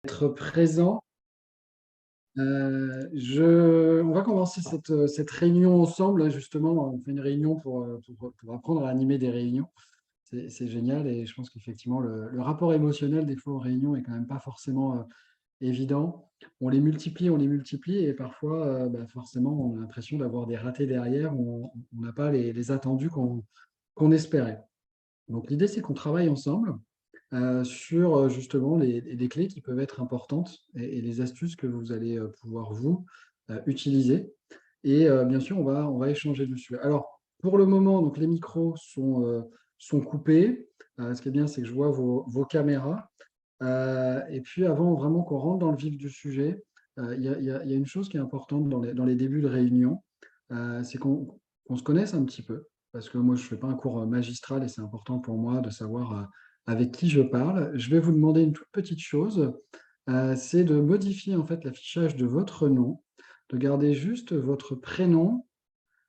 Être présent. On va commencer cette réunion ensemble, là, justement. On fait une réunion pour apprendre à animer des réunions. C'est génial et je pense qu'effectivement, le rapport émotionnel des fois aux réunions est quand même pas forcément évident. On les multiplie et parfois, forcément, on a l'impression d'avoir des ratés derrière. On n'a pas les attendus qu'on espérait. Donc, l'idée, c'est qu'on travaille ensemble sur justement les clés qui peuvent être importantes et les astuces que vous allez pouvoir vous utiliser. Et bien sûr, on va échanger dessus. Alors, pour le moment, donc, les micros sont coupés. Ce qui est bien, c'est que je vois vos caméras. Et puis, avant vraiment qu'on rentre dans le vif du sujet, il y a une chose qui est importante dans les débuts de réunion, c'est qu'on se connaisse un petit peu. Parce que moi, je ne fais pas un cours magistral et c'est important pour moi de savoir avec qui je parle. Je vais vous demander une toute petite chose, c'est de modifier en fait l'affichage de votre nom, de garder juste votre prénom,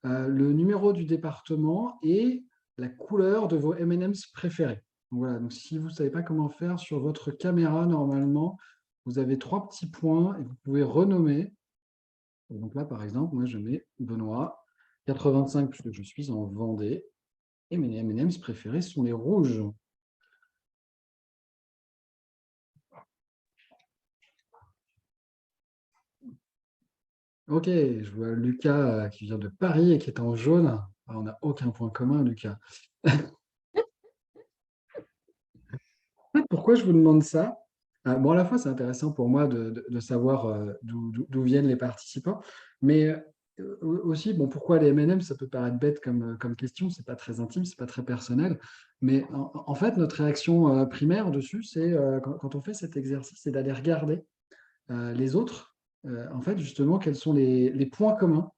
le numéro du département et la couleur de vos M&M's préférés. Donc voilà, donc si vous ne savez pas comment faire sur votre caméra, normalement, vous avez trois petits points et vous pouvez renommer. Et donc là, par exemple, moi je mets Benoît 85 puisque je suis en Vendée et mes M&M's préférés sont les rouges. Ok, je vois Lucas qui vient de Paris et qui est en jaune. Ah, on n'a aucun point commun, Lucas. Pourquoi je vous demande ça? Bon, à la fois, c'est intéressant pour moi de savoir d'où viennent les participants, mais aussi, bon, pourquoi les M&M, ça peut paraître bête comme question, c'est pas très intime, c'est pas très personnel, mais en fait, notre réaction primaire dessus, c'est quand on fait cet exercice, c'est d'aller regarder les autres, en fait, justement, quels sont les points communs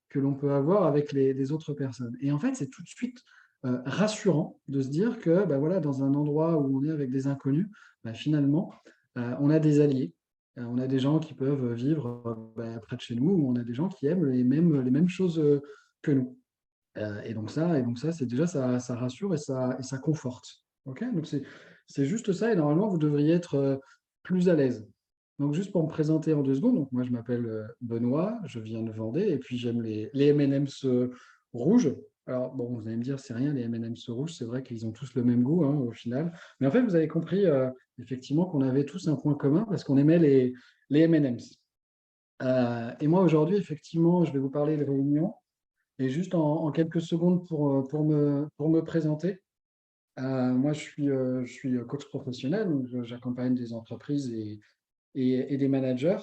que l'on peut avoir avec les autres personnes. Et en fait, c'est tout de suite rassurant de se dire que voilà, dans un endroit où on est avec des inconnus, finalement, on a des alliés. On a des gens qui peuvent vivre près de chez nous, ou on a des gens qui aiment les mêmes choses que nous. Et donc ça, c'est déjà, ça rassure et ça conforte. Ok. Donc c'est juste ça, et normalement, vous devriez être plus à l'aise. Donc juste pour me présenter en 2 secondes, donc moi je m'appelle Benoît, je viens de Vendée, et puis j'aime les M&M's rouges. Alors bon, vous allez me dire, c'est rien, les M&M's rouges, c'est vrai qu'ils ont tous le même goût hein, au final. Mais en fait, vous avez compris effectivement qu'on avait tous un point commun parce qu'on aimait les M&M's. Et moi aujourd'hui, effectivement, je vais vous parler de réunion. Et juste en quelques secondes pour me présenter, moi je suis coach professionnel, donc j'accompagne des entreprises et des managers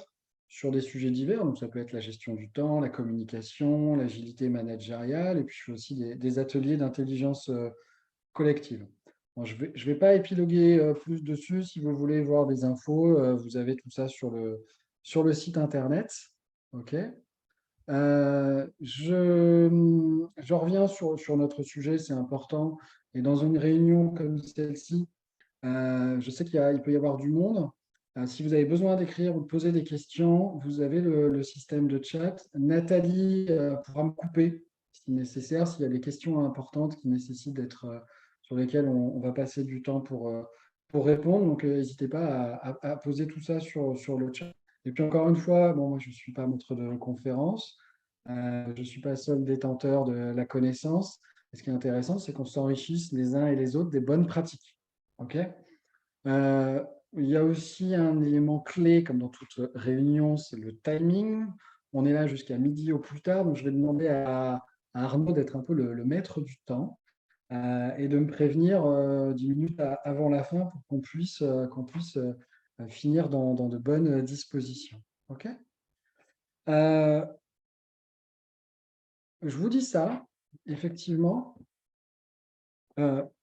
sur des sujets divers. Donc ça peut être la gestion du temps, la communication, l'agilité managériale, et puis je fais aussi des ateliers d'intelligence collective. Bon, je vais pas épiloguer plus dessus. Si vous voulez voir des infos, vous avez tout ça sur le site internet. OK. Je reviens sur notre sujet, c'est important. Et dans une réunion comme celle-ci, je sais il peut y avoir du monde. Si vous avez besoin d'écrire ou de poser des questions, vous avez le système de chat. Nathalie pourra me couper si nécessaire, s'il y a des questions importantes qui nécessitent sur lesquelles on va passer du temps pour répondre. Donc, n'hésitez pas à poser tout ça sur le chat. Et puis, encore une fois, bon, moi, je ne suis pas maître de conférence. Je ne suis pas seul détenteur de la connaissance. Et ce qui est intéressant, c'est qu'on s'enrichisse les uns et les autres des bonnes pratiques. OK. Euh, il y a aussi un élément clé, comme dans toute réunion, c'est le timing. On est là jusqu'à midi au plus tard, donc je vais demander à Arnaud d'être un peu le maître du temps et de me prévenir 10 minutes avant la fin pour qu'on puisse finir dans de bonnes dispositions. OK. Euh, je vous dis ça, effectivement.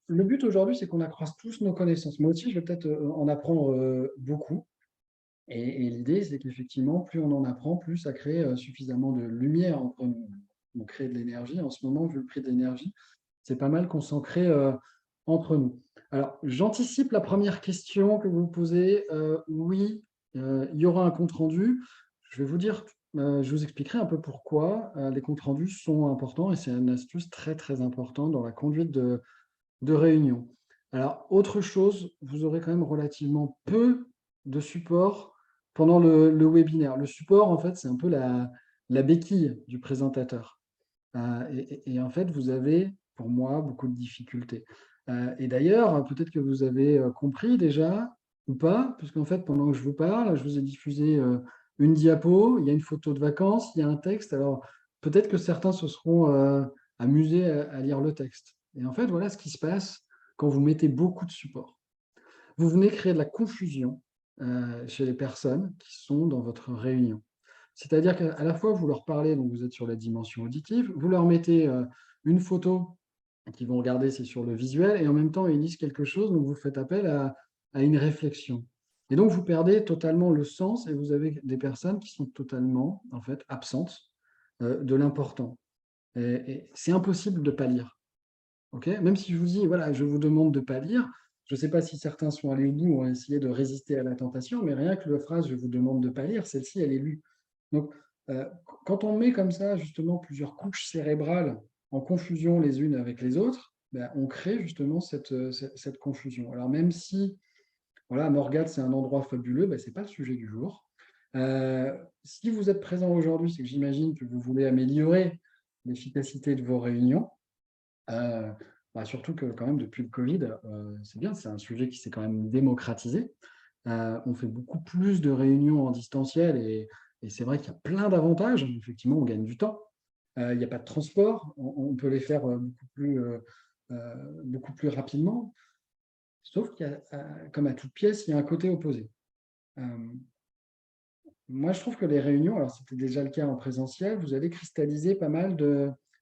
Le but aujourd'hui, c'est qu'on accroisse tous nos connaissances. Moi aussi, je vais peut-être en apprendre beaucoup. Et l'idée, c'est qu'effectivement, plus on en apprend, plus ça crée suffisamment de lumière entre nous. On crée de l'énergie. En ce moment, vu le prix de l'énergie, c'est pas mal qu'on s'en crée entre nous. Alors, j'anticipe la première question que vous posez. Oui, il y aura un compte-rendu. Je vais vous dire, je vous expliquerai un peu pourquoi les comptes rendus sont importants et c'est une astuce très, très importante dans la conduite de réunion. Alors, autre chose, vous aurez quand même relativement peu de support pendant le webinaire. Le support, en fait, c'est un peu la béquille du présentateur. Et en fait, vous avez, pour moi, beaucoup de difficultés. Et d'ailleurs, peut-être que vous avez compris déjà, ou pas, puisqu'en fait, pendant que je vous parle, je vous ai diffusé une diapo, il y a une photo de vacances, il y a un texte. Alors, peut-être que certains se seront amusés à lire le texte. Et en fait, voilà ce qui se passe quand vous mettez beaucoup de support. Vous venez créer de la confusion chez les personnes qui sont dans votre réunion. C'est-à-dire qu'à la fois, vous leur parlez, donc vous êtes sur la dimension auditive, vous leur mettez une photo qu'ils vont regarder, c'est sur le visuel, et en même temps, ils lisent quelque chose, donc vous faites appel à une réflexion. Et donc, vous perdez totalement le sens et vous avez des personnes qui sont totalement, en fait, absentes de l'important. Et c'est impossible de ne pas lire. Okay, même si je vous dis, voilà, je vous demande de ne pas lire, je ne sais pas si certains sont allés au bout, ont essayé de résister à la tentation, mais rien que la phrase je vous demande de ne pas lire, celle-ci, elle est lue. Donc, quand on met comme ça, justement, plusieurs couches cérébrales en confusion les unes avec les autres, ben, on crée justement cette confusion. Alors, même si, voilà, Morgade, c'est un endroit fabuleux, ben, ce n'est pas le sujet du jour. Si vous êtes présent aujourd'hui, c'est que j'imagine que vous voulez améliorer l'efficacité de vos réunions. Euh, Surtout que quand même depuis le Covid, c'est bien, c'est un sujet qui s'est quand même démocratisé. On fait beaucoup plus de réunions en distanciel et c'est vrai qu'il y a plein d'avantages. Effectivement, on gagne du temps. Il n'y a pas de transport, on peut les faire beaucoup plus rapidement. Sauf qu'il y a, comme à toute pièce, il y a un côté opposé. Euh, Moi, je trouve que les réunions, alors c'était déjà le cas en présentiel, vous allez cristalliser pas mal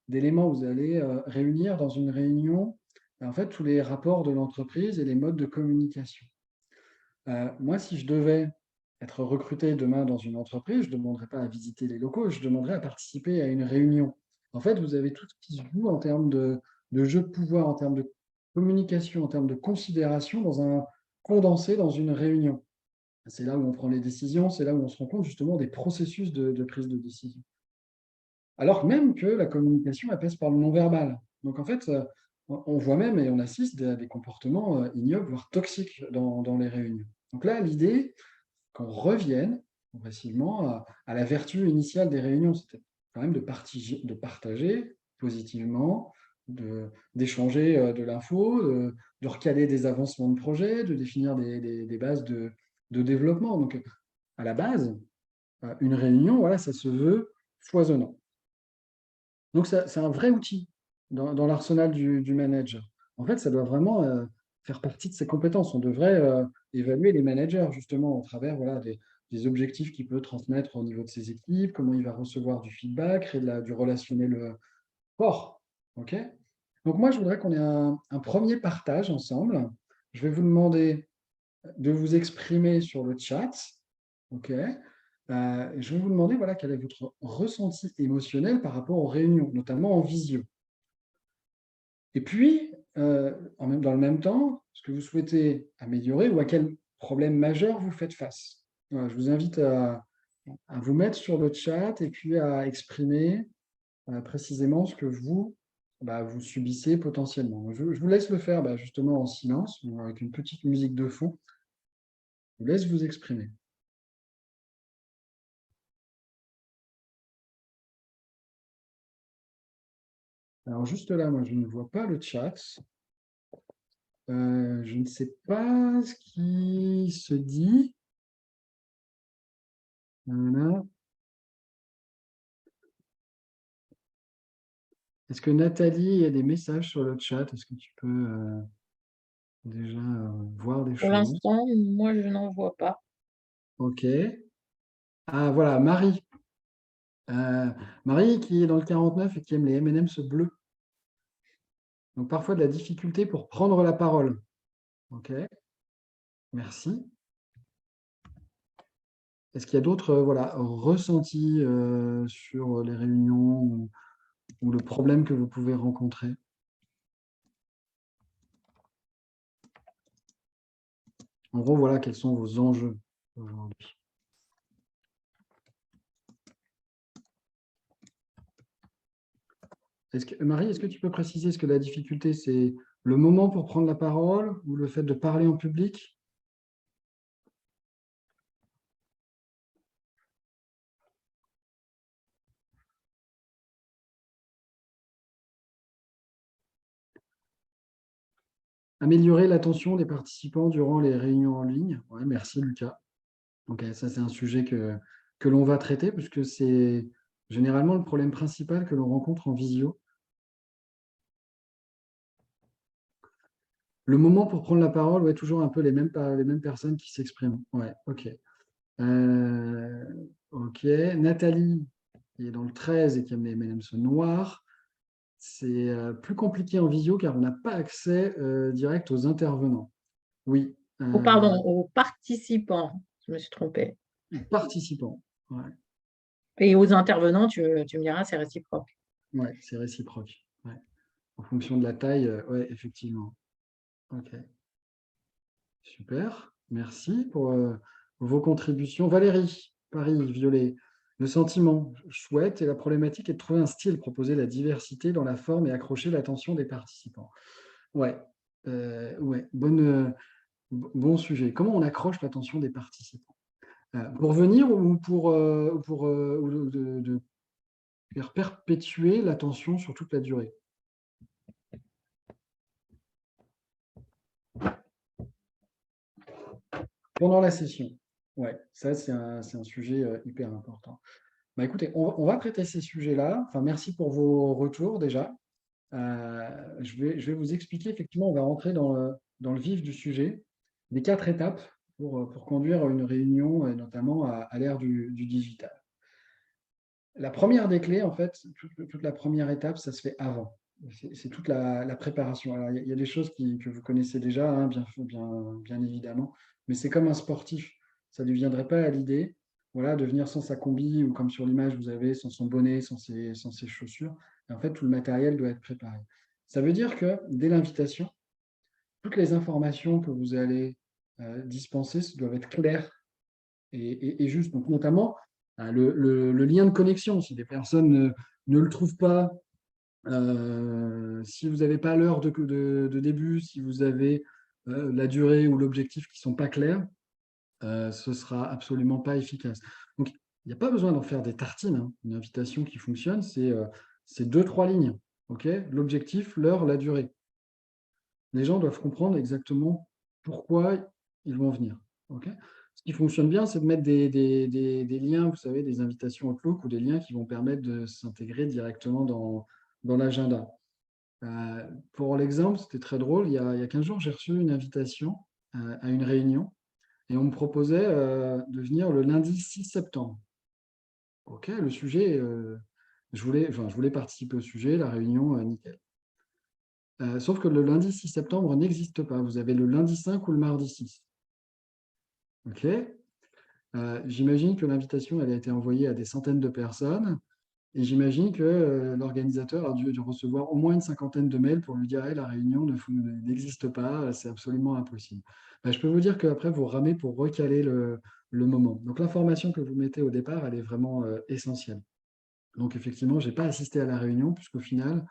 d'éléments. Vous allez réunir dans une réunion, en fait, tous les rapports de l'entreprise et les modes de communication. Moi, si je devais être recruté demain dans une entreprise, je ne demanderais pas à visiter les locaux, je demanderais à participer à une réunion. En fait, vous avez tout ce qui se joue en termes de jeu de pouvoir, en termes de communication, en termes de considération condensé dans une réunion. C'est là où on prend les décisions, c'est là où on se rend compte justement des processus de prise de décision. Alors même que la communication, elle passe par le non-verbal. Donc en fait, on voit même et on assiste à des comportements ignobles, voire toxiques dans les réunions. Donc là, l'idée, qu'on revienne progressivement à la vertu initiale des réunions, c'était quand même de partager positivement, d'échanger de l'info, de recaler des avancements de projet, de définir des bases de développement. Donc, à la base, une réunion, voilà, ça se veut foisonnant. Donc, c'est un vrai outil dans l'arsenal du manager. En fait, ça doit vraiment faire partie de ses compétences. On devrait évaluer les managers, justement, au travers voilà, des objectifs qu'il peut transmettre au niveau de ses équipes, comment il va recevoir du feedback, créer du relationnel fort. OK. Donc, moi, je voudrais qu'on ait un premier partage ensemble. Je vais vous demander de vous exprimer sur le chat. OK. Je vais vous demander voilà, quel est votre ressenti émotionnel par rapport aux réunions, notamment en visio. Et puis, dans le même temps, ce que vous souhaitez améliorer ou à quel problème majeur vous faites face. Voilà, je vous invite à vous mettre sur le chat et puis à exprimer précisément ce que vous, vous subissez potentiellement. Je vous laisse le faire justement en silence, avec une petite musique de fond. Je vous laisse vous exprimer. Alors juste là, moi, je ne vois pas le chat. Je ne sais pas ce qui se dit. Voilà. Est-ce que Nathalie a des messages sur le chat? Est-ce que tu peux déjà voir des Pour choses? l'instant, moi, je n'en vois pas. Ok. Ah voilà, Marie. Marie qui est dans le 49 et qui aime les M&M's bleus. Donc parfois de la difficulté pour prendre la parole. Ok, merci. Est-ce qu'il y a d'autres voilà, ressentis sur les réunions ou le problème que vous pouvez rencontrer? En gros, voilà, quels sont vos enjeux aujourd'hui? Marie, est-ce que tu peux préciser, est-ce que la difficulté, c'est le moment pour prendre la parole ou le fait de parler en public? Améliorer l'attention des participants durant les réunions en ligne. Ouais, merci Lucas. Donc, ça, c'est un sujet que l'on va traiter puisque c'est généralement le problème principal que l'on rencontre en visio. Le moment pour prendre la parole, ouais, toujours un peu les mêmes personnes qui s'expriment. Ouais, ok. Ok. Nathalie, qui est dans le 13 et qui aime les M&M's noirs, c'est plus compliqué en visio car on n'a pas accès direct aux intervenants. Oui, Ou pardon, aux participants, je me suis trompée. participants. Ouais, Et aux intervenants, tu me diras, c'est réciproque. ouais, c'est réciproque. Ouais. En fonction de la taille, ouais, effectivement. Ok, super. Merci pour vos contributions. Valérie, Paris, Violet. Le sentiment chouette et la problématique est de trouver un style, proposer la diversité dans la forme et accrocher l'attention des participants. Ouais, ouais, bon sujet. Comment on accroche l'attention des participants? Pour venir ou ou de faire perpétuer l'attention sur toute la durée? Pendant la session. Ouais, ça, c'est un sujet hyper important. Bah, écoutez, on va traiter ces sujets-là. Enfin, merci pour vos retours déjà. Je vais vous expliquer, effectivement, on va rentrer dans le vif du sujet, les 4 étapes pour conduire une réunion, et notamment à l'ère du digital. La première des clés, en fait, toute la première étape, ça se fait avant. C'est toute la préparation. Alors, il y a des choses que vous connaissez déjà, hein, bien évidemment, mais c'est comme un sportif. Ça ne lui viendrait pas à l'idée, voilà, de venir sans sa combi ou comme sur l'image, vous avez sans son bonnet, sans ses chaussures. Et en fait, tout le matériel doit être préparé. Ça veut dire que dès l'invitation, toutes les informations que vous allez dispenser doivent être claires et juste. Donc, notamment, le lien de connexion. Si des personnes ne le trouvent pas, si vous n'avez pas l'heure de début, si vous avez la durée ou l'objectif qui ne sont pas clairs, ce ne sera absolument pas efficace. Donc, il n'y a pas besoin d'en faire des tartines, hein. Une invitation qui fonctionne, c'est deux, trois lignes. Ok, l'objectif, l'heure, la durée. Les gens doivent comprendre exactement pourquoi ils vont venir. Ok, ce qui fonctionne bien, c'est de mettre des liens, vous savez, des invitations Outlook ou des liens qui vont permettre de s'intégrer directement dans l'agenda. Pour l'exemple, c'était très drôle, il y a 15 jours, j'ai reçu une invitation à une réunion et on me proposait de venir le lundi 6 septembre. Ok, le sujet, je voulais participer au sujet, la réunion, nickel. Sauf que le lundi 6 septembre n'existe pas. Vous avez le lundi 5 ou le mardi 6. Ok. J'imagine que l'invitation elle a été envoyée à des centaines de personnes et j'imagine que l'organisateur a dû recevoir au moins une cinquantaine de mails pour lui dire hey, la réunion n'existe pas, c'est absolument impossible. Je peux vous dire qu'après, vous ramez pour recaler le moment. Donc l'information que vous mettez au départ, elle est vraiment essentielle. Donc effectivement, je n'ai pas assisté à la réunion puisqu'au final,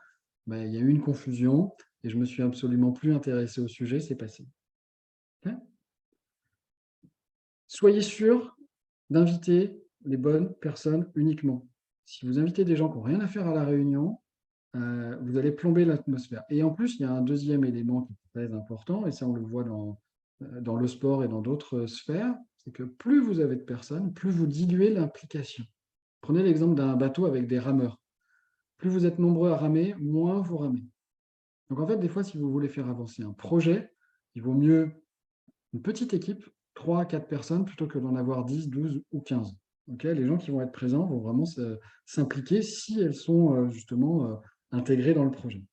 il y a eu une confusion et je me suis absolument plus intéressé au sujet, c'est passé. Ok. Soyez sûr d'inviter les bonnes personnes uniquement. Si vous invitez des gens qui n'ont rien à faire à la réunion, vous allez plomber l'atmosphère. Et en plus, il y a un deuxième élément qui est très important, et ça on le voit dans le sport et dans d'autres sphères, c'est que plus vous avez de personnes, plus vous diluez l'implication. Prenez l'exemple d'un bateau avec des rameurs. Plus vous êtes nombreux à ramer, moins vous ramez. Donc en fait, des fois, si vous voulez faire avancer un projet, il vaut mieux une petite équipe, 3 4 personnes, plutôt que d'en avoir 10 12 ou 15. Okay, les gens qui vont être présents vont vraiment s'impliquer si elles sont justement intégrées dans le projet.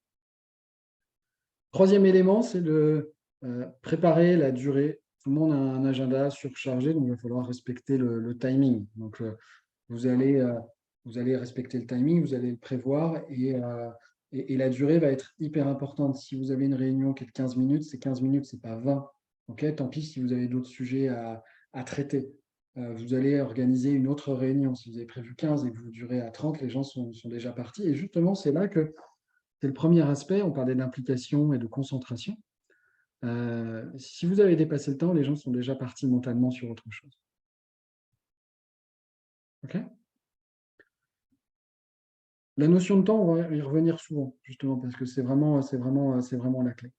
Troisième élément, c'est de préparer la durée. Tout le monde a un agenda surchargé, donc il va falloir respecter le timing. Donc, vous allez, euh, vous allez respecter le timing, vous allez le prévoir et la durée va être hyper importante. Si vous avez une réunion qui est de 15 minutes, c'est 15 minutes, ce n'est pas 20. Okay, tant pis si vous avez d'autres sujets à traiter. Vous allez organiser une autre réunion. Si vous avez prévu 15 et que vous durez à 30, les gens sont déjà partis. Et justement, c'est là que c'est le premier aspect. On parlait d'implication et de concentration. Si vous avez dépassé le temps, les gens sont déjà partis mentalement sur autre chose. OK. La notion de temps, on va y revenir souvent, justement, parce que c'est vraiment la clé.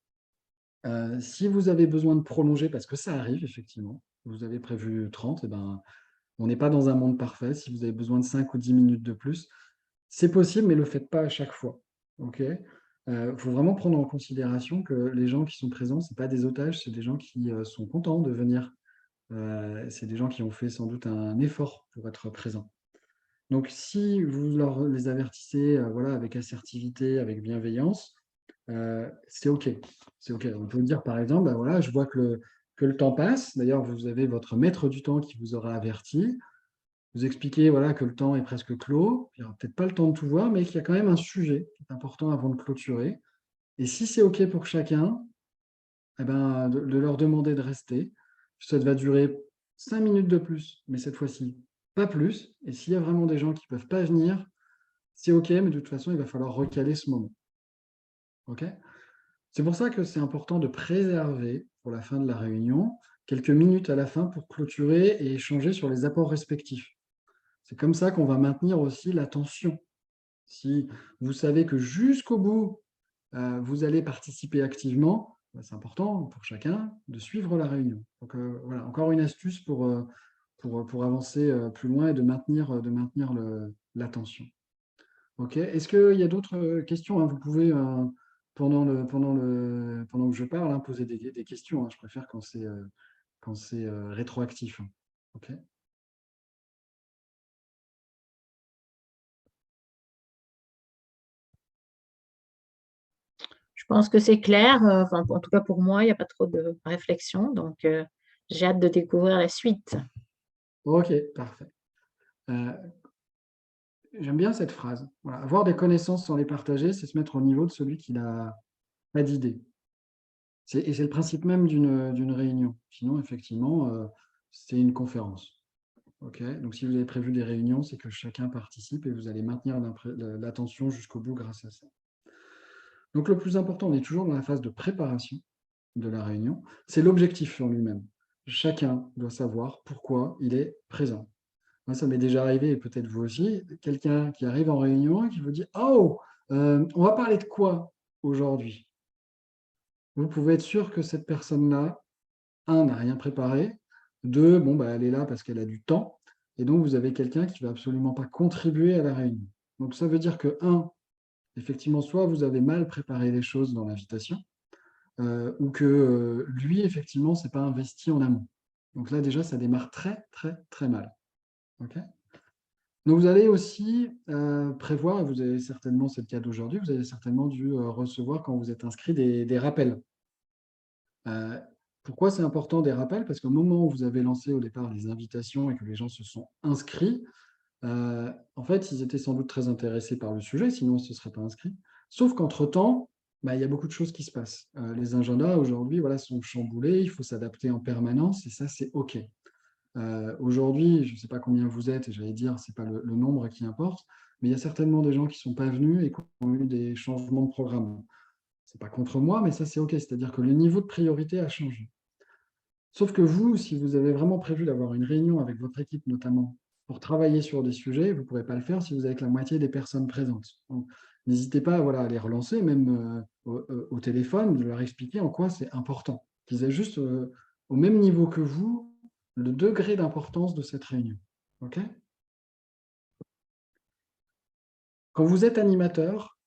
Si vous avez besoin de prolonger, parce que ça arrive effectivement, vous avez prévu 30, eh ben, on n'est pas dans un monde parfait. Si vous avez besoin de 5 ou 10 minutes de plus, c'est possible, mais ne le faites pas à chaque fois. Ok. Faut vraiment prendre en considération que les gens qui sont présents, ce pas des otages, c'est des gens qui sont contents de venir. C'est des gens qui ont fait sans doute un effort pour être présents. Donc, si vous les avertissez voilà, avec assertivité, avec bienveillance, c'est OK. C'est OK. On peut dire, par exemple, ben voilà, je vois que le temps passe. D'ailleurs, vous avez votre maître du temps qui vous aura averti. Vous expliquez voilà, que le temps est presque clos. Il n'y aura peut-être pas le temps de tout voir, mais qu'il y a quand même un sujet qui est important avant de clôturer. Et si c'est OK pour chacun, eh ben, de leur demander de rester. Ça va durer 5 minutes de plus, mais cette fois-ci, pas plus. Et s'il y a vraiment des gens qui ne peuvent pas venir, c'est OK, mais de toute façon, il va falloir recaler ce moment. OK. C'est pour ça que c'est important de préserver, pour la fin de la réunion, quelques minutes à la fin pour clôturer et échanger sur les apports respectifs. C'est comme ça qu'on va maintenir aussi l'attention. Si vous savez que jusqu'au bout, vous allez participer activement, c'est important pour chacun de suivre la réunion. Donc voilà, encore une astuce pour avancer plus loin et de maintenir l'attention. OK. Est-ce qu'il y a d'autres questions, hein? Vous pouvez, pendant que je parle, hein, poser des questions, hein. Je préfère quand c'est rétroactif, hein. OK. Je pense que c'est clair. Enfin, en tout cas, pour moi, il n'y a pas trop de réflexion. Donc, j'ai hâte de découvrir la suite. OK, parfait. Euh, J'aime bien cette phrase. Voilà. Avoir des connaissances sans les partager, c'est se mettre au niveau de celui qui n'a pas d'idée. Et c'est le principe même d'une réunion. Sinon, effectivement, c'est une conférence. OK. Donc, si vous avez prévu des réunions, c'est que chacun participe et vous allez maintenir l'attention jusqu'au bout grâce à ça. Donc, le plus important, on est toujours dans la phase de préparation de la réunion. C'est l'objectif en lui-même. Chacun doit savoir pourquoi il est présent. Moi, ça m'est déjà arrivé, et peut-être vous aussi, quelqu'un qui arrive en réunion et qui vous dit: «Oh, on va parler de quoi aujourd'hui?» Vous pouvez être sûr que cette personne-là, un, n'a rien préparé, deux, bon, bah, elle est là parce qu'elle a du temps, et donc vous avez quelqu'un qui va absolument pas contribuer à la réunion. Donc ça veut dire que, un, effectivement, soit vous avez mal préparé les choses dans l'invitation, ou que lui, effectivement, c'est pas investi en amont. Donc là, déjà, ça démarre très, très, très mal. OK. Donc, vous allez aussi prévoir, et vous avez certainement, c'est le cas d'aujourd'hui, vous avez certainement dû recevoir quand vous êtes inscrit des rappels. Euh, Pourquoi c'est important des rappels? Parce qu'au moment où vous avez lancé au départ les invitations et que les gens se sont inscrits, en fait, ils étaient sans doute très intéressés par le sujet, sinon ils ne se seraient pas inscrits. Sauf qu'entre-temps, bah, il y a beaucoup de choses qui se passent. Les agendas aujourd'hui voilà, sont chamboulés, il faut s'adapter en permanence et ça, c'est OK. Aujourd'hui, je ne sais pas combien vous êtes, et j'allais dire, ce n'est pas le nombre qui importe, mais il y a certainement des gens qui ne sont pas venus et qui ont eu des changements de programme. Ce n'est pas contre moi, mais ça, c'est OK. C'est-à-dire que le niveau de priorité a changé. Sauf que vous, si vous avez vraiment prévu d'avoir une réunion avec votre équipe, notamment, pour travailler sur des sujets, vous ne pourrez pas le faire si vous avez que la moitié des personnes présentes. Donc, n'hésitez pas voilà, à les relancer, même au téléphone, de leur expliquer en quoi c'est important. Qu'ils aient juste au même niveau que vous le degré d'importance de cette réunion. OK. Quand vous êtes animateur,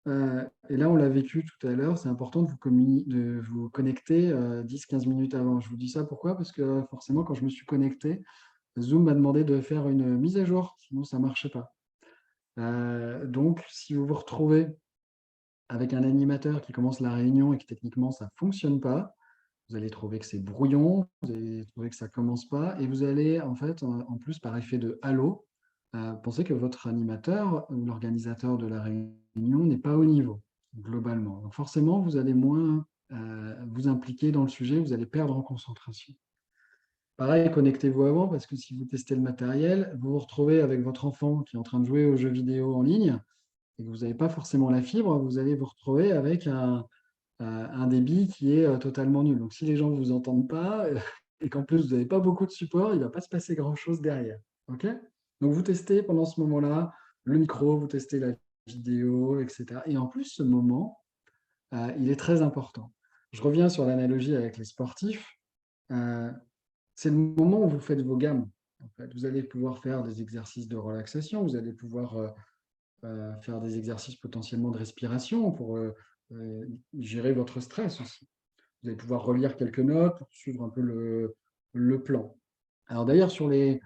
et là on l'a vécu tout à l'heure, c'est important de vous connecter 10-15 minutes avant. Je vous dis ça pourquoi? Parce que forcément, quand je me suis connecté, Zoom m'a demandé de faire une mise à jour, sinon ça ne marchait pas. Donc, si vous vous retrouvez avec un animateur qui commence la réunion et que techniquement ça ne fonctionne pas, vous allez trouver que c'est brouillon, vous allez trouver que ça ne commence pas, et vous allez en fait, en plus par effet de halo, penser que votre animateur ou l'organisateur de la réunion n'est pas au niveau, globalement. Donc forcément, vous allez moins vous impliquer dans le sujet, vous allez perdre en concentration. Pareil, connectez-vous avant, parce que si vous testez le matériel, vous vous retrouvez avec votre enfant qui est en train de jouer aux jeux vidéo en ligne, et que vous n'avez pas forcément la fibre, vous allez vous retrouver avec un débit qui est totalement nul. Donc si les gens ne vous entendent pas, et qu'en plus vous n'avez pas beaucoup de support, il ne va pas se passer grand-chose derrière. OK. Donc vous testez pendant ce moment-là le micro, vous testez la vidéo, etc. Et en plus, ce moment, il est très important. je reviens sur l'analogie avec les sportifs. Euh, c'est le moment où vous faites vos gammes. En fait. Vous allez pouvoir faire des exercices de relaxation, vous allez pouvoir faire des exercices potentiellement de respiration pour gérer votre stress aussi. Vous allez pouvoir relire quelques notes pour suivre un peu le plan. Alors d'ailleurs, sur les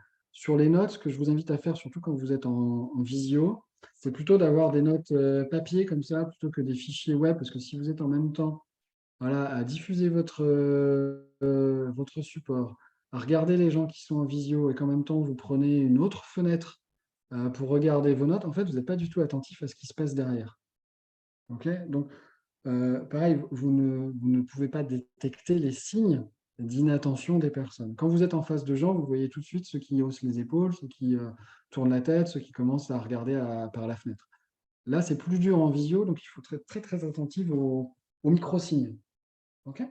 notes, ce que je vous invite à faire, surtout quand vous êtes en visio, c'est plutôt d'avoir des notes papier comme ça, plutôt que des fichiers web, parce que si vous êtes en même temps voilà, à diffuser votre support, à regarder les gens qui sont en visio et qu'en même temps vous prenez une autre fenêtre pour regarder vos notes, en fait, vous n'êtes pas du tout attentif à ce qui se passe derrière. Ok. Donc, pareil, vous ne pouvez pas détecter les signes d'inattention des personnes. Quand vous êtes en face de gens, vous voyez tout de suite ceux qui haussent les épaules, ceux qui tournent la tête, ceux qui commencent à regarder par la fenêtre. Là, c'est plus dur en visio, donc il faut être très, très attentif aux micro-signes. Ok.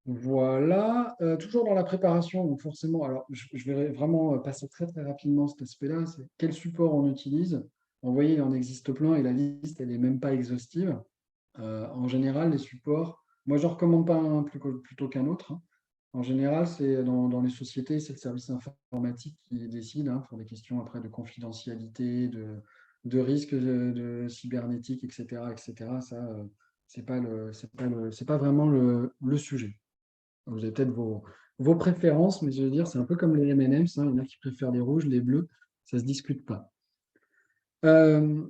Voilà, toujours dans la préparation, donc forcément, alors je vais vraiment passer très très rapidement cet aspect-là, c'est quel support on utilise. Vous voyez, il en existe plein et la liste, elle n'est même pas exhaustive. En général, les supports, moi je ne recommande pas un plutôt qu'un autre, hein. En général, c'est dans les sociétés, c'est le service informatique qui décide pour des questions après de confidentialité, de risque de cybernétique, etc., etc. Ça, c'est pas vraiment le sujet. Vous avez peut-être vos préférences, mais je veux dire, c'est un peu comme les M&M's, hein. Il y en a qui préfèrent les rouges, les bleus, ça ne se discute pas. Euh,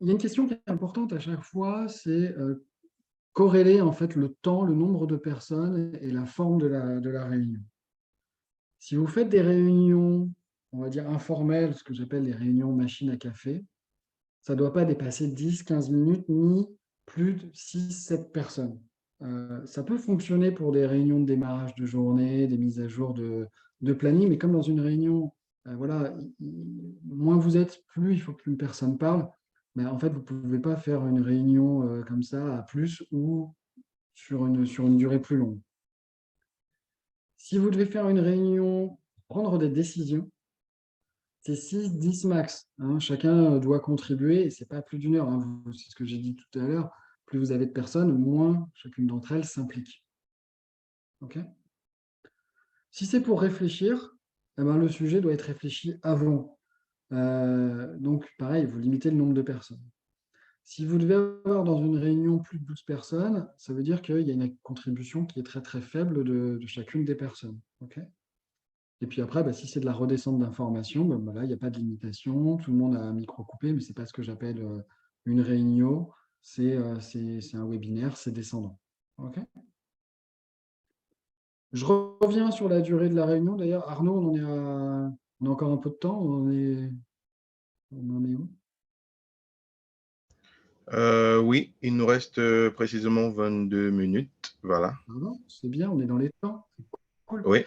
il y a une question qui est importante à chaque fois, c'est corréler en fait le temps, le nombre de personnes et la forme de la réunion. Si vous faites des réunions, on va dire informelles, ce que j'appelle les réunions machine à café, ça ne doit pas dépasser 10-15 minutes ni plus de 6-7 personnes. Ça peut fonctionner pour des réunions de démarrage de journée, des mises à jour de planning, mais comme dans une réunion, voilà, moins vous êtes, plus il faut qu'une personne parle. Mais en fait, vous ne pouvez pas faire une réunion comme ça à plus ou sur une durée plus longue. Si vous devez faire une réunion, prendre des décisions, c'est 6-10 max, hein. Chacun doit contribuer et ce n'est pas plus d'une heure, hein. C'est ce que j'ai dit tout à l'heure. Plus vous avez de personnes, moins chacune d'entre elles s'implique. Ok. Si c'est pour réfléchir, eh ben, le sujet doit être réfléchi avant. Donc, pareil, vous limitez le nombre de personnes. Si vous devez avoir dans une réunion plus de 12 personnes, ça veut dire qu'il y a une contribution qui est très très faible de chacune des personnes. Ok. Et puis après, si c'est de la redescente d'informations, là, il n'y a pas de limitation. Tout le monde a un micro coupé, mais ce n'est pas ce que j'appelle une réunion. C'est un webinaire, c'est descendant. Ok. Je reviens sur la durée de la réunion. D'ailleurs, Arnaud, on a encore un peu de temps. On en est où? Oui, il nous reste précisément 22 minutes. Voilà. Pardon, c'est bien, on est dans les temps. C'est cool. Oui.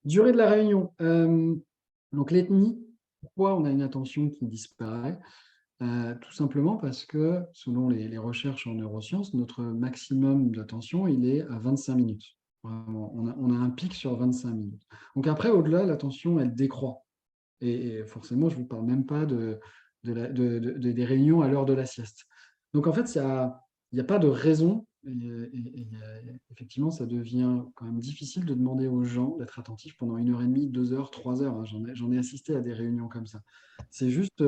Durée de la réunion. Donc, l'ethnie, pourquoi on a une attention qui disparaît? Tout simplement parce que, selon les recherches en neurosciences, notre maximum d'attention, il est à 25 minutes. Vraiment, on a un pic sur 25 minutes. Donc après, au-delà, l'attention, elle décroît. Et forcément, je ne vous parle même pas des réunions à l'heure de la sieste. Donc en fait, il n'y a pas de raison. Effectivement, ça devient quand même difficile de demander aux gens d'être attentifs pendant 1 heure et demie, 2 heures, 3 heures, hein. J'en ai assisté à des réunions comme ça. C'est juste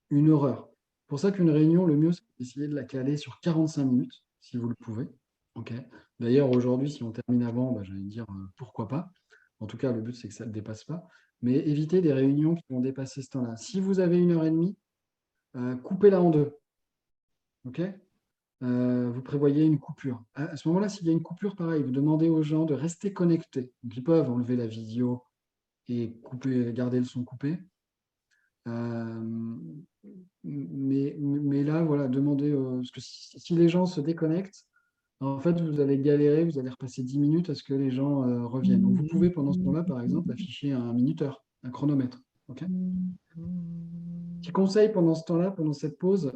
une horreur. C'est pour ça qu'une réunion, le mieux, c'est d'essayer de la caler sur 45 minutes, si vous le pouvez. Ok. D'ailleurs, aujourd'hui, si on termine avant, j'allais dire pourquoi pas. En tout cas, le but, c'est que ça ne dépasse pas. Mais évitez des réunions qui vont dépasser ce temps-là. Si vous avez 1 heure et demie, coupez-la en deux. Ok. Vous prévoyez une coupure. À ce moment-là, s'il y a une coupure, pareil, vous demandez aux gens de rester connectés. Donc, ils peuvent enlever la vidéo et garder le son coupé. Euh, mais là, voilà, demandez, parce que si les gens se déconnectent, en fait, vous allez galérer, vous allez repasser 10 minutes à ce que les gens reviennent. Donc, vous pouvez, pendant ce temps-là, par exemple, afficher un minuteur, un chronomètre. Ok. Petit conseil pendant ce temps-là, pendant cette pause,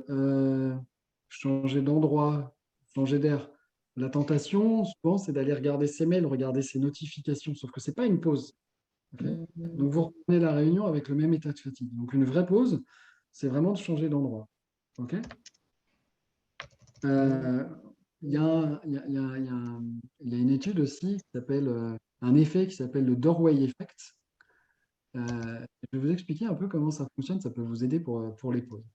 changer d'endroit, changer d'air. La tentation, souvent, c'est d'aller regarder ses mails, regarder ses notifications, sauf que ce n'est pas une pause. Ok. Donc, vous reprenez la réunion avec le même état de fatigue. Donc, une vraie pause, c'est vraiment de changer d'endroit. Ok. Euh, Il y a, il y a une étude aussi qui s'appelle un effet qui s'appelle le doorway effect. Je vais vous expliquer un peu comment ça fonctionne, ça peut vous aider pour les pauses.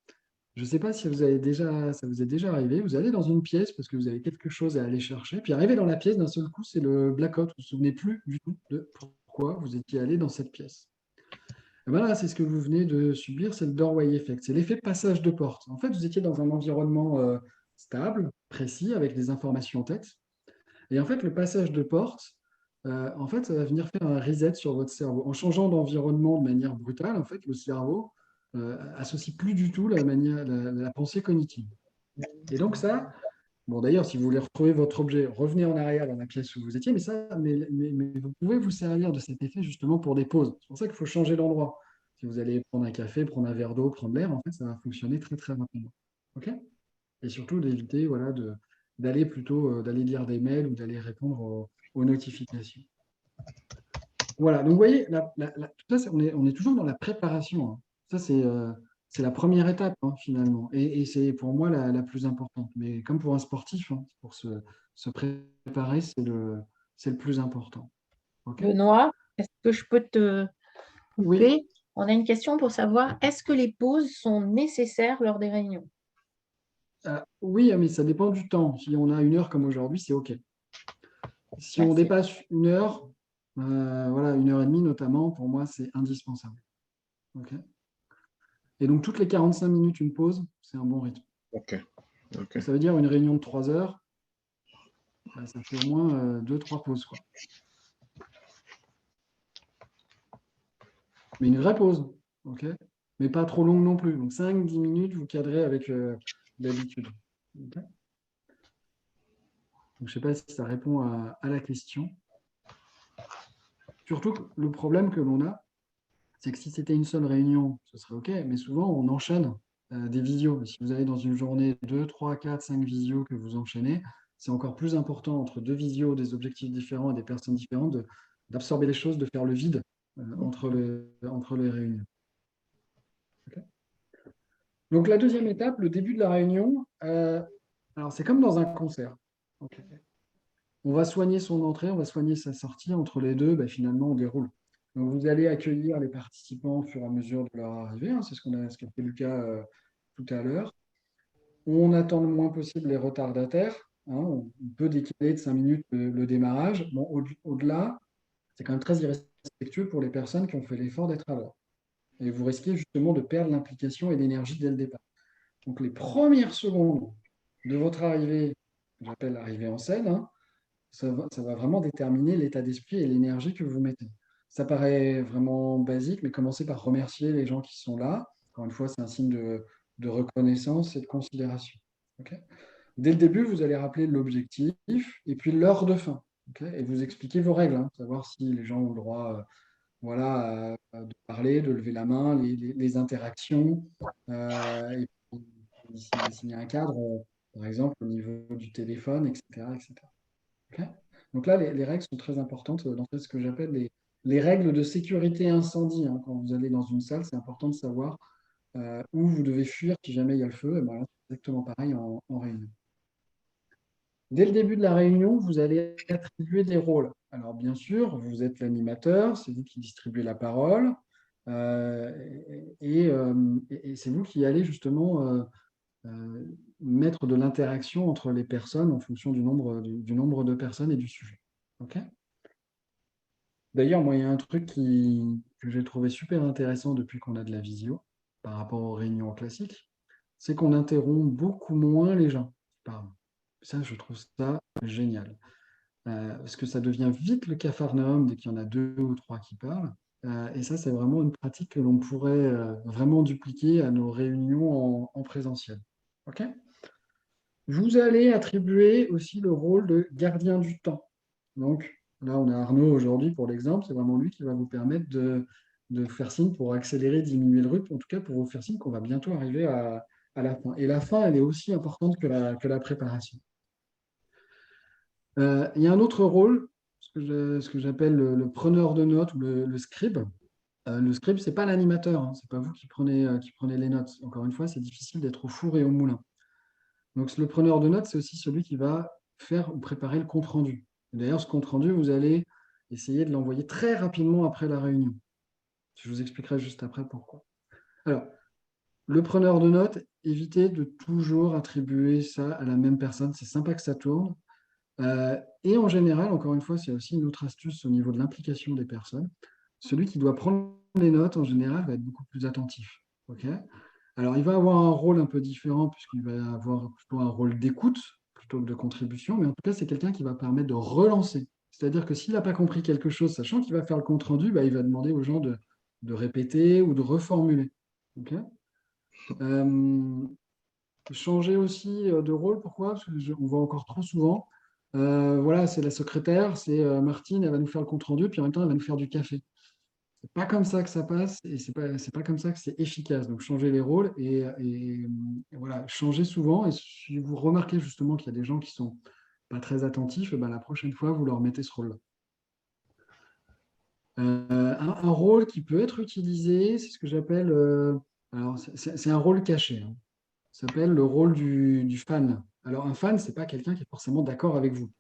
Je ne sais pas si vous avez déjà, ça vous est déjà arrivé, vous allez dans une pièce parce que vous avez quelque chose à aller chercher, puis arrivé dans la pièce, d'un seul coup, c'est le blackout, vous ne vous souvenez plus du tout de pourquoi vous étiez allé dans cette pièce. Et voilà, c'est ce que vous venez de subir, c'est le doorway effect, c'est l'effet passage de porte. En fait, vous étiez dans un environnement stable, précis, avec des informations en tête, et en fait, le passage de porte, en fait, ça va venir faire un reset sur votre cerveau. En changeant d'environnement de manière brutale, en fait, le cerveau associe plus du tout la pensée cognitive. Et donc ça, bon d'ailleurs, si vous voulez retrouver votre objet, revenez en arrière dans la pièce où vous étiez, mais vous pouvez vous servir de cet effet justement pour des pauses. C'est pour ça qu'il faut changer d'endroit. Si vous allez prendre un café, prendre un verre d'eau, prendre l'air, en fait, ça va fonctionner très très rapidement. OK? Et surtout d'éviter voilà, d'aller plutôt d'aller lire des mails ou d'aller répondre aux notifications. Voilà, donc vous voyez, tout ça, on est toujours dans la préparation. Hein. Ça, c'est la première étape, hein, finalement. Et c'est pour moi la plus importante. Mais comme pour un sportif, hein, pour se préparer, c'est le plus important. OK? Benoît, est-ce que je peux te Oui, couper? On a une question pour savoir, est-ce que les pauses sont nécessaires lors des réunions? oui, mais ça dépend du temps. Si on a 1 heure comme aujourd'hui, c'est OK. Si on Merci. dépasse 1 heure, voilà, 1 heure et demie notamment, pour moi, c'est indispensable. OK? Et donc, toutes les 45 minutes, une pause, c'est un bon rythme. OK. OK. Ça veut dire une réunion de 3 heures, ça fait au moins 2-3 pauses, quoi. Mais une vraie pause, OK? Mais pas trop longue non plus. Donc 5-10 minutes, vous cadrez avec l'habitude. OK. Donc, je ne sais pas si ça répond à la question. Surtout que le problème que l'on a, c'est que si c'était une seule réunion, ce serait OK, mais souvent on enchaîne des visios. Et si vous avez dans une journée 2, 3, 4, 5 visios que vous enchaînez, c'est encore plus important entre 2 visios, des objectifs différents et des personnes différentes, d'absorber les choses, de faire le vide entre les réunions. OK. Donc la deuxième étape, le début de la réunion, alors c'est comme dans un concert. OK. On va soigner son entrée, on va soigner sa sortie. Entre les deux, ben, finalement, on déroule. Donc, vous allez accueillir les participants au fur et à mesure de leur arrivée. Hein, c'est ce qu'a fait Lucas tout à l'heure. On attend le moins possible les retardataires. Hein, on peut décaler de 5 minutes le démarrage. Bon, au-delà, c'est quand même très irrespectueux pour les personnes qui ont fait l'effort d'être à l'heure. Et vous risquez justement de perdre l'implication et l'énergie dès le départ. Donc, les premières secondes de votre arrivée, que j'appelle l'arrivée en scène, hein, ça va vraiment déterminer l'état d'esprit et l'énergie que vous mettez. Ça paraît vraiment basique, mais commencez par remercier les gens qui sont là. Encore une fois, c'est un signe de reconnaissance et de considération. OK. Dès le début, vous allez rappeler l'objectif et puis l'heure de fin. OK. Et vous expliquez vos règles, hein, savoir si les gens ont le droit voilà, de parler, de lever la main, les interactions. Et puis, s'il y a un cadre, par exemple, au niveau du téléphone, etc. etc. OK. Donc là, les règles sont très importantes dans ce que j'appelle les règles de sécurité incendie. Hein. Quand vous allez dans une salle, c'est important de savoir où vous devez fuir si jamais il y a le feu. Et ben là, c'est exactement pareil en réunion. Dès le début de la réunion, vous allez attribuer des rôles. Alors bien sûr, vous êtes l'animateur, c'est vous qui distribuez la parole, euh, et c'est vous qui allez justement mettre de l'interaction entre les personnes en fonction du nombre de personnes et du sujet. OK. D'ailleurs, moi, il y a un truc que j'ai trouvé super intéressant depuis qu'on a de la visio par rapport aux réunions classiques, c'est qu'on interrompt beaucoup moins les gens qui parlent. Ça, je trouve ça génial. Parce que ça devient vite le capharnaüm dès qu'il y en a 2 ou 3 qui parlent. Et ça, c'est vraiment une pratique que l'on pourrait vraiment dupliquer à nos réunions en présentiel. OK. Vous allez attribuer aussi le rôle de gardien du temps. Donc là, on a Arnaud aujourd'hui pour l'exemple, c'est vraiment lui qui va vous permettre de faire signe pour accélérer, diminuer le rythme, en tout cas pour vous faire signe qu'on va bientôt arriver à la fin. Et la fin, elle est aussi importante que la préparation. Il y a un autre rôle, ce que j'appelle le preneur de notes ou le scribe. Le scribe, ce n'est pas l'animateur, hein, ce n'est pas vous qui prenez les notes. Encore une fois, c'est difficile d'être au four et au moulin. Donc, le preneur de notes, c'est aussi celui qui va faire ou préparer le compte-rendu. D'ailleurs, ce compte-rendu, vous allez essayer de l'envoyer très rapidement après la réunion. Je vous expliquerai juste après pourquoi. Alors, le preneur de notes, évitez de toujours attribuer ça à la même personne. C'est sympa que ça tourne. Et en général, encore une fois, c'est aussi une autre astuce au niveau de l'implication des personnes. Celui qui doit prendre les notes, en général, va être beaucoup plus attentif. Ok. Alors, il va avoir un rôle un peu différent puisqu'il va avoir plutôt un rôle d'écoute plutôt que de contribution, mais en tout cas, c'est quelqu'un qui va permettre de relancer. C'est-à-dire que s'il n'a pas compris quelque chose, sachant qu'il va faire le compte-rendu, bah, il va demander aux gens de répéter ou de reformuler. Ok. Changer aussi de rôle, pourquoi? Parce qu'on voit encore trop souvent. Voilà, c'est la secrétaire, c'est Martine, elle va nous faire le compte-rendu, puis en même temps, elle va nous faire du café. C'est pas comme ça que ça passe et c'est pas comme ça que c'est efficace. Donc, changer les rôles et voilà, changer souvent. Et si vous remarquez justement qu'il y a des gens qui sont pas très attentifs, et ben, la prochaine fois, vous leur mettez ce rôle-là. Un rôle qui peut être utilisé, c'est ce que j'appelle, alors c'est un rôle caché, hein. Ça s'appelle le rôle du fan. Alors, un fan, ce n'est pas quelqu'un qui est forcément d'accord avec vous.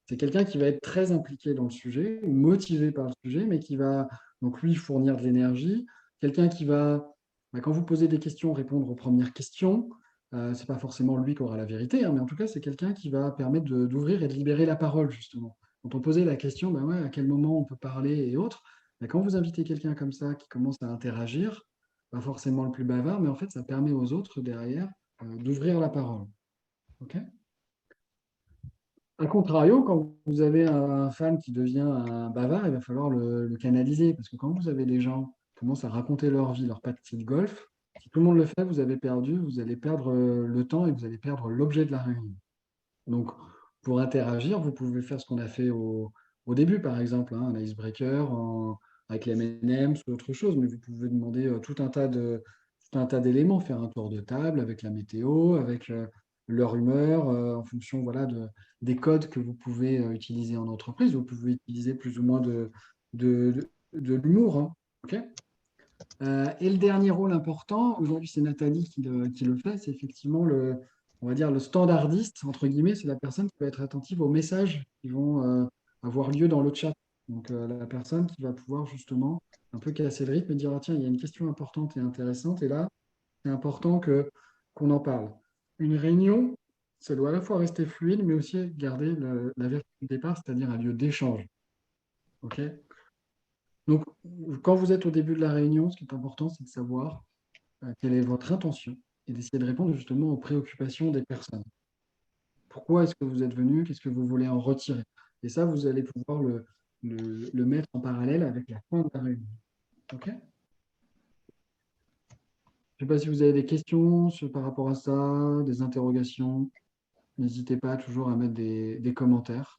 C'est quelqu'un qui va être très impliqué dans le sujet, ou motivé par le sujet, mais qui va, donc lui, fournir de l'énergie. Quelqu'un qui va, quand vous posez des questions, répondre aux premières questions. Ce n'est pas forcément lui qui aura la vérité, hein, mais en tout cas, c'est quelqu'un qui va permettre d'ouvrir et de libérer la parole, justement. Quand on posait la question, ben ouais, à quel moment on peut parler et autres, quand vous invitez quelqu'un comme ça qui commence à interagir, pas forcément le plus bavard, mais en fait, ça permet aux autres derrière d'ouvrir la parole. OK. A contrario, quand vous avez un fan qui devient un bavard, il va falloir le canaliser. Parce que quand vous avez des gens qui commencent à raconter leur vie, leur partie de golf, si tout le monde le fait, vous avez perdu, vous allez perdre le temps et vous allez perdre l'objet de la réunion. Donc, pour interagir, vous pouvez faire ce qu'on a fait au début, par exemple, hein, un icebreaker avec les M&M's ou autre chose, mais vous pouvez demander tout un tas d'éléments, faire un tour de table avec la météo, avec leur humeur, en fonction voilà, des codes que vous pouvez utiliser en entreprise. Vous pouvez utiliser plus ou moins de l'humour. Hein. OK. Et le dernier rôle important, aujourd'hui c'est Nathalie qui le fait, c'est effectivement on va dire le standardiste, entre guillemets, c'est la personne qui va être attentive aux messages qui vont avoir lieu dans le chat. Donc la personne qui va pouvoir justement un peu casser le rythme et dire, ah, tiens, il y a une question importante et intéressante, et là, c'est important qu'on en parle. Une réunion, ça doit à la fois rester fluide, mais aussi garder la vertu du départ, c'est-à-dire un lieu d'échange. OK. Donc, quand vous êtes au début de la réunion, ce qui est important, c'est de savoir quelle est votre intention et d'essayer de répondre justement aux préoccupations des personnes. Pourquoi est-ce que vous êtes venu? Qu'est-ce que vous voulez en retirer? Et ça, vous allez pouvoir le mettre en parallèle avec la fin de la réunion. OK? Je ne sais pas si vous avez des questions par rapport à ça, des interrogations. N'hésitez pas toujours à mettre des commentaires.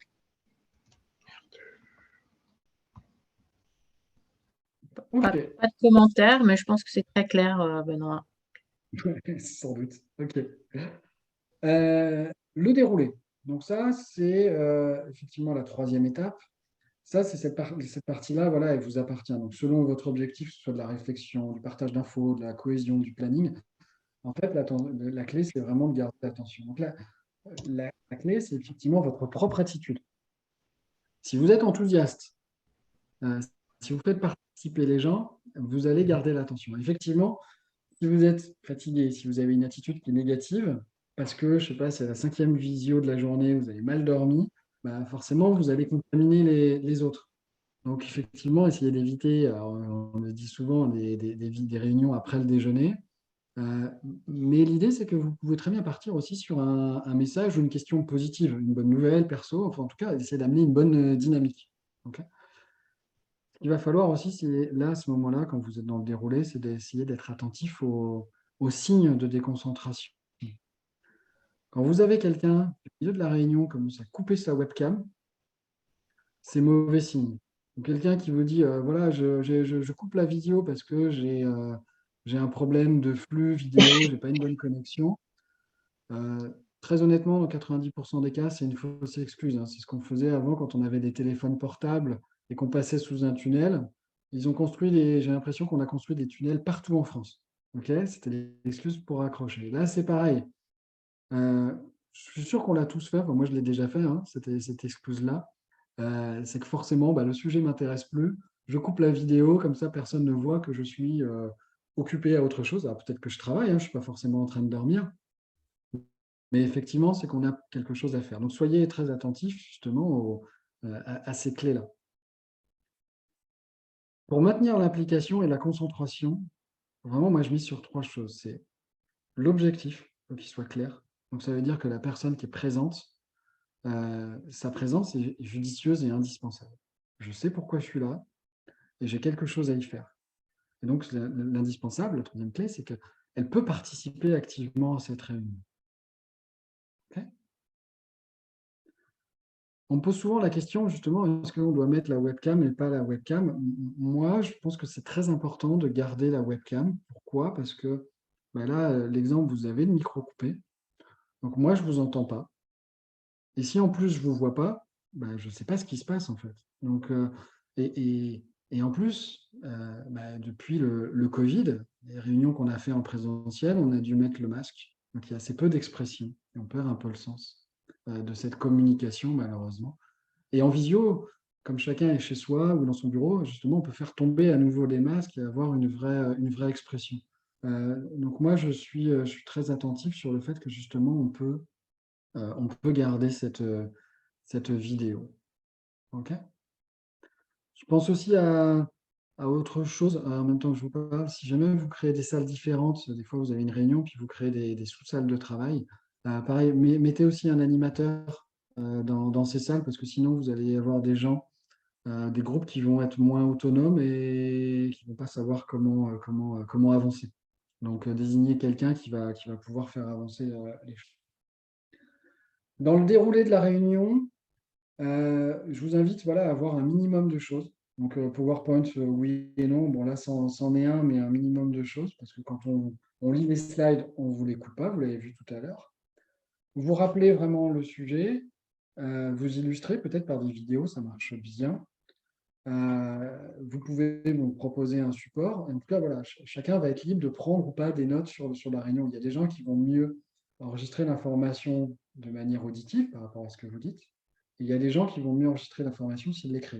OK. Pas de commentaires, mais je pense que c'est très clair, Benoît. Sans doute. OK. Le déroulé. Donc ça, c'est effectivement la troisième étape. Ça, c'est cette partie-là, voilà, elle vous appartient. Donc, selon votre objectif, que ce soit de la réflexion, du partage d'infos, de la cohésion, du planning, en fait, la clé, c'est vraiment de garder l'attention. Donc, la clé, c'est effectivement votre propre attitude. Si vous êtes enthousiaste, euh, si vous faites participer les gens, vous allez garder l'attention. Effectivement, si vous êtes fatigué, si vous avez une attitude qui est négative, parce que, je ne sais pas, c'est la 5e visio de la journée, vous avez mal dormi, bah forcément, vous allez contaminer les autres. Donc, effectivement, essayez d'éviter, on le dit souvent, des réunions après le déjeuner. Mais l'idée, c'est que vous pouvez très bien partir aussi sur un message ou une question positive, une bonne nouvelle, perso, enfin, en tout cas, essayer d'amener une bonne dynamique. Ok. Il va falloir aussi, c'est là, à ce moment-là, quand vous êtes dans le déroulé, c'est d'essayer d'être attentif aux signes de déconcentration. Quand vous avez quelqu'un au milieu de la réunion commence à couper sa webcam, c'est mauvais signe. Ou quelqu'un qui vous dit, voilà, je coupe la vidéo parce que j'ai un problème de flux vidéo, j'ai pas une bonne connexion. Très honnêtement, dans 90% des cas, c'est une fausse excuse. Hein. C'est ce qu'on faisait avant quand on avait des téléphones portables et qu'on passait sous un tunnel. Ils ont construit j'ai l'impression qu'on a construit des tunnels partout en France. Ok. C'était l'excuse pour accrocher. Là, c'est pareil. Je suis sûr qu'on l'a tous fait. Enfin, moi, je l'ai déjà fait, hein, cette excuse-là. C'est que forcément, bah, le sujet ne m'intéresse plus. Je coupe la vidéo, comme ça, personne ne voit que je suis occupé à autre chose. Alors, peut-être que je travaille, hein, je ne suis pas forcément en train de dormir. Mais effectivement, c'est qu'on a quelque chose à faire. Donc, soyez très attentifs, justement, à ces clés-là. Pour maintenir l'implication et la concentration, vraiment, moi, je mise sur 3 choses. C'est l'objectif, il faut qu'il soit clair. Donc, ça veut dire que la personne qui est présente, sa présence est judicieuse et indispensable. Je sais pourquoi je suis là et j'ai quelque chose à y faire. Et donc, l'indispensable, la troisième clé, c'est qu'elle peut participer activement à cette réunion. Ok. On me pose souvent la question, justement, est-ce qu'on doit mettre la webcam et pas la webcam? Moi, je pense que c'est très important de garder la webcam. Pourquoi? Parce que bah là, l'exemple, vous avez le micro coupé. Donc, moi, je ne vous entends pas. Et si en plus, je ne vous vois pas, bah, je ne sais pas ce qui se passe, en fait. Donc, et en plus, bah, depuis le Covid, les réunions qu'on a fait en présentiel, on a dû mettre le masque. Donc, il y a assez peu d'expression. Et on perd un peu le sens de cette communication, malheureusement. Et en visio, comme chacun est chez soi ou dans son bureau, justement, on peut faire tomber à nouveau les masques et avoir une vraie expression. Donc moi, je suis très attentif sur le fait que justement, on peut garder cette vidéo. Ok. Je pense aussi à autre chose, en même temps que je vous parle. Si jamais vous créez des salles différentes, des fois vous avez une réunion, puis vous créez des sous-salles de travail, pareil, mettez aussi un animateur dans ces salles, parce que sinon vous allez avoir des gens des groupes qui vont être moins autonomes et qui ne vont pas savoir comment avancer. Donc, désigner quelqu'un qui va pouvoir faire avancer les choses. Dans le déroulé de la réunion, je vous invite voilà, à avoir un minimum de choses. Donc, PowerPoint, oui et non. Bon, là, c'en est un, mais un minimum de choses, parce que quand on lit les slides, on ne vous les coupe pas, vous l'avez vu tout à l'heure. Vous rappelez vraiment le sujet, vous illustrez peut-être par des vidéos, ça marche bien. Vous pouvez me proposer un support. En tout cas, voilà, chacun va être libre de prendre ou pas des notes sur la réunion. Il y a des gens qui vont mieux enregistrer l'information de manière auditive par rapport à ce que vous dites. Et il y a des gens qui vont mieux enregistrer l'information s'ils l'écrivent.